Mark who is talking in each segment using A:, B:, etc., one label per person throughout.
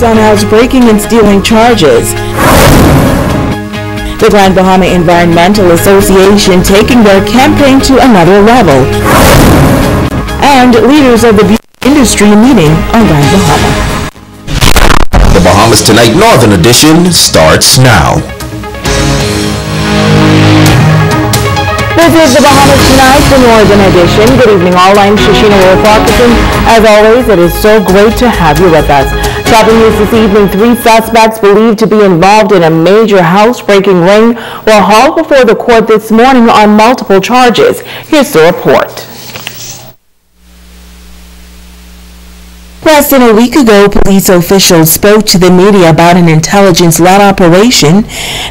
A: On housebreaking and stealing charges. The Grand Bahama Environmental Association taking their campaign to another level. And leaders of the beauty industry meeting on Grand Bahama.
B: The Bahamas Tonight Northern Edition starts now.
A: This is the Bahamas Tonight, the Northern Edition. Good evening all, I'm Shashina Wolf-Parkinson. As always, it is so great to have you with us. Topping news this evening, 3 suspects believed to be involved in a major house-breaking ring were hauled before the court this morning on multiple charges. Here's the report. Less than a week ago, police officials spoke to the media about an intelligence-led operation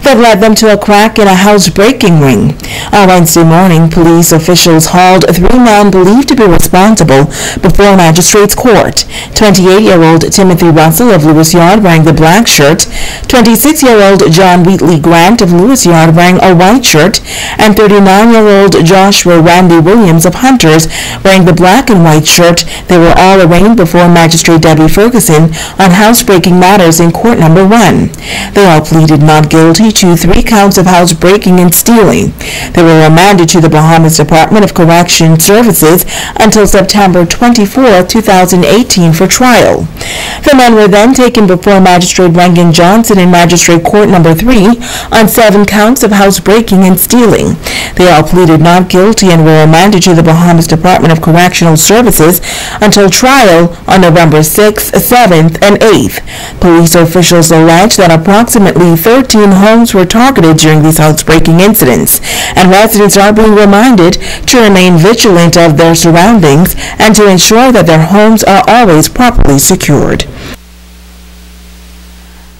A: that led them to a crack in a house-breaking ring. On Wednesday morning, police officials hauled 3 men believed to be responsible before a magistrate's court. 28-year-old Timothy Russell of Lewis Yard wearing the black shirt, 26-year-old John Wheatley Grant of Lewis Yard wearing a white shirt, and 39-year-old Joshua Randy Williams of Hunters wearing the black and white shirt. They were all arraigned before Magistrate Debbie Ferguson on housebreaking matters in Court Number 1. They all pleaded not guilty to 3 counts of housebreaking and stealing. They were remanded to the Bahamas Department of Correction Services until September 24, 2018 for trial. The men were then taken before Magistrate Rankin Johnson in Magistrate Court Number 3 on 7 counts of housebreaking and stealing. They all pleaded not guilty and were remanded to the Bahamas Department of Correctional Services until trial on November 6th, 7th, and 8th. Police officials allege that approximately 13 homes were targeted during these housebreaking incidents, and residents are being reminded to remain vigilant of their surroundings and to ensure that their homes are always properly secured.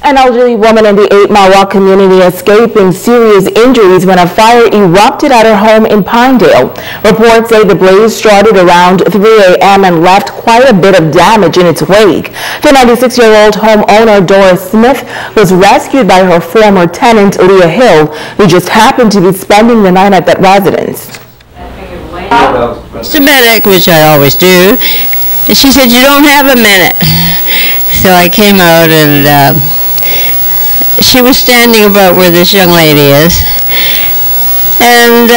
A: An elderly woman in the 8 Mile Walk community escaping serious injuries when a fire erupted at her home in Pinedale. Reports say the blaze started around 3 a.m. and left quite a bit of damage in its wake. The 96-year-old homeowner Doris Smith was rescued by her former tenant Leah Hill, who just happened to be spending the night at that residence.
C: Mr. Medic, which I always do, and she said, "You don't have a minute." So I came out and she was standing about where this young lady is, and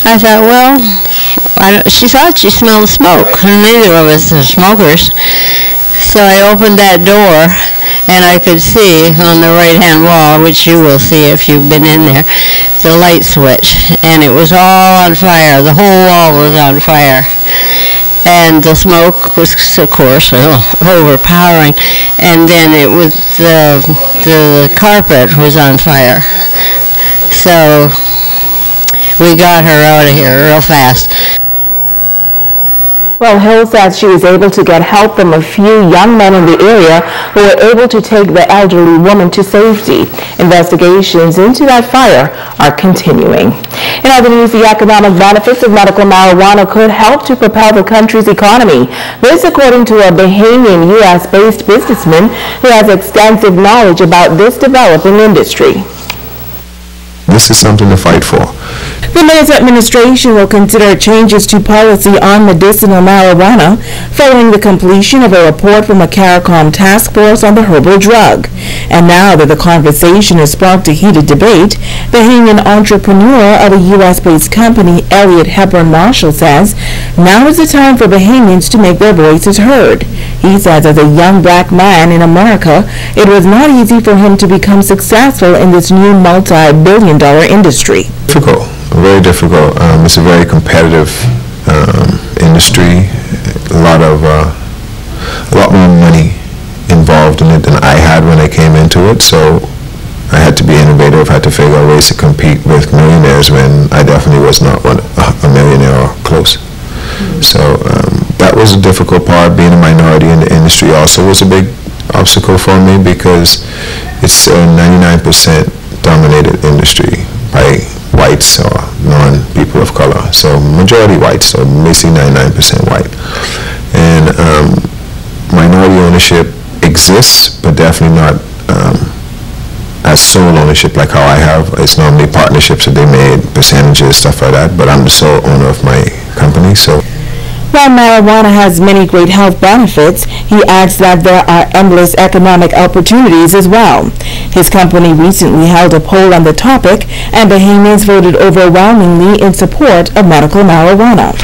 C: I thought, well, she thought she smelled smoke, and neither of us are smokers. So I opened that door, and I could see on the right-hand wall, which you will see if you've been in there, the light switch, and it was all on fire. The whole wall was on fire. And the smoke was, of course, overpowering. And then it was the carpet was on fire. So we got her out of here real fast.
A: Well, Hill says she was able to get help from a few young men in the area who were able to take the elderly woman to safety. Investigations into that fire are continuing. In other news, the economic benefits of medical marijuana could help to propel the country's economy. This according to a Bahamian U.S.-based businessman who has extensive knowledge about this developing industry.
D: This is something to fight for.
A: The mayor's administration will consider changes to policy on medicinal marijuana following the completion of a report from a CARICOM task force on the herbal drug. And now that the conversation has sparked a heated debate, Bahamian entrepreneur of a U.S.-based company, Elliot Hepburn Marshall, says now is the time for Bahamians to make their voices heard. He says as a young black man in America, it was not easy for him to become successful in this new multi-billion-dollar industry.
D: Difficult. Very difficult. It's a very competitive industry. A lot more money involved in it than I had when I came into it. So I had to be innovative. Had to figure out ways to compete with millionaires when I definitely was not a millionaire or close. So that was a difficult part. Being a minority in the industry also was a big obstacle for me because it's a 99% dominated industry by whites or non-people of color. So majority whites, so basically 99% white. And minority ownership exists, but definitely not as sole ownership like how I have. It's normally partnerships that they made, percentages, stuff like that, but I'm the sole owner of my company. So
A: While marijuana has many great health benefits, he adds that there are endless economic opportunities as well. His company recently held a poll on the topic, and Bahamians voted overwhelmingly in support of medical marijuana.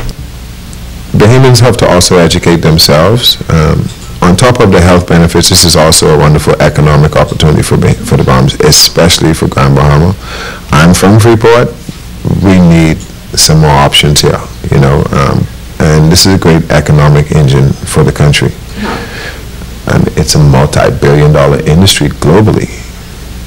D: Bahamians have to also educate themselves. On top of the health benefits, this is also a wonderful economic opportunity for the Bahamas, especially for Grand Bahama. I'm from Freeport. We need some more options here, and this is a great economic engine for the country. And it's a multi-billion-dollar industry globally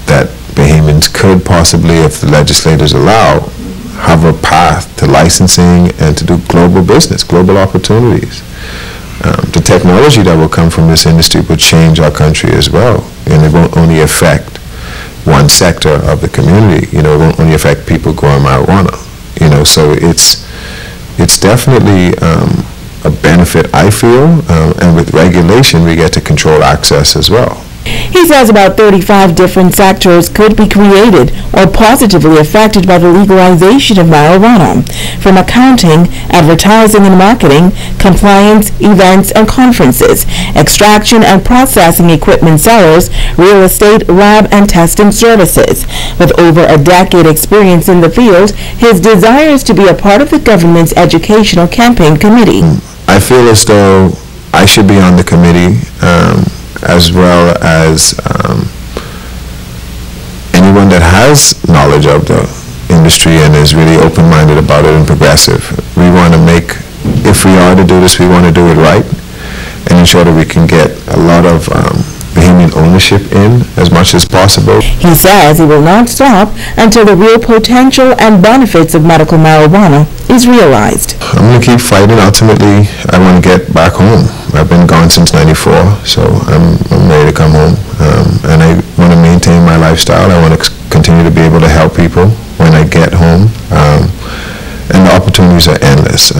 D: that Bahamians could possibly, if the legislators allow, have a path to licensing and to do global business, global opportunities. The technology that will come from this industry will change our country as well, and it won't only affect one sector of the community. It won't only affect people growing marijuana. So it's definitely a benefit, I feel, and with regulation we get to control access as well.
A: He says about 35 different sectors could be created or positively affected by the legalization of marijuana, from accounting, advertising and marketing, compliance, events and conferences, extraction and processing equipment sellers, real estate, lab and testing services. With over a decade experience in the field, his desire is to be a part of the government's educational campaign committee.
D: I feel as though I should be on the committee, as well as anyone that has knowledge of the industry and is really open-minded about it and progressive. We want to make, if we are to do this, we want to do it right and ensure that we can get a lot of Bahamian ownership in as much as possible.
A: He says he will not stop until the real potential and benefits of medical marijuana is realized.
D: I'm going to keep fighting. Ultimately, I want to get back home. I've been gone since '94, so I'm ready to come home. And I want to maintain my lifestyle. I want to continue to be able to help people when I get home. And the opportunities are endless.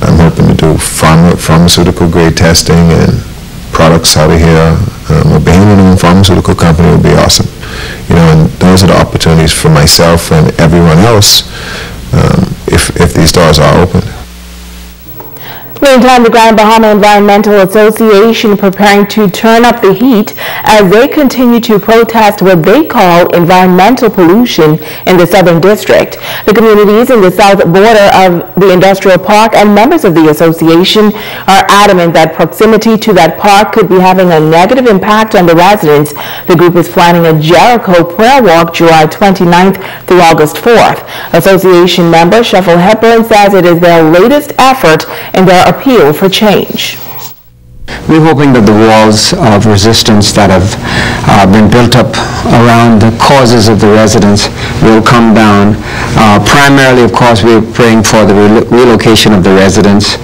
D: I'm hoping to do pharmaceutical grade testing and products out of here. A Bahamian-owned pharmaceutical company would be awesome. And those are the opportunities for myself and everyone else if these doors are open.
A: Meantime, the Grand Bahama Environmental Association preparing to turn up the heat as they continue to protest what they call environmental pollution in the Southern District. The communities in the south border of the industrial park and members of the association are adamant that proximity to that park could be having a negative impact on the residents. The group is planning a Jericho prayer walk July 29th through August 4th. Association member Shuffle Hepburn says it is their latest effort in their appeal for change.
E: We're hoping that the walls of resistance that have been built up around the causes of the residents will come down. Primarily, of course, we're praying for the relocation of the residents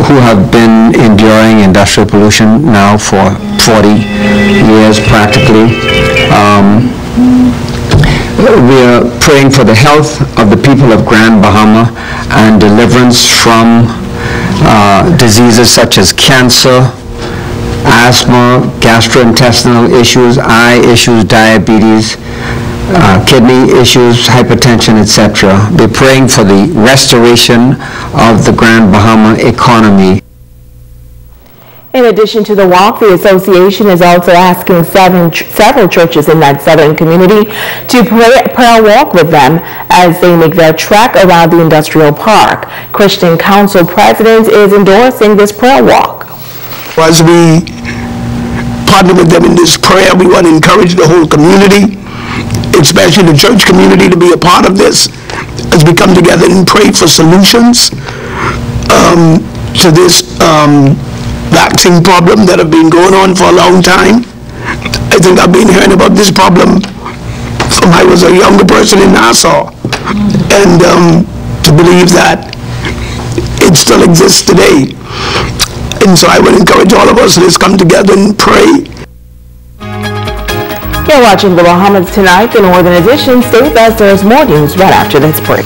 E: who have been enduring industrial pollution now for 40 years practically. We are praying for the health of the people of Grand Bahama and deliverance from diseases such as cancer, asthma, gastrointestinal issues, eye issues, diabetes, kidney issues, hypertension, etc. We're praying for the restoration of the Grand Bahama economy.
A: In addition to the walk, the association is also asking several churches in that southern community to prayer walk with them as they make their trek around the industrial park. Christian Council President is endorsing this prayer walk.
F: As we partner with them in this prayer, we want to encourage the whole community, especially the church community, to be a part of this as we come together and pray for solutions to this vaccine problem that have been going on for a long time. I think I've been hearing about this problem from I was a younger person in Nassau, and to believe that it still exists today. And so I would encourage all of us, let's come together and pray.
A: You're watching the Bahamas Tonight, the Northern Edition. Stay with us, there's more news right after this break.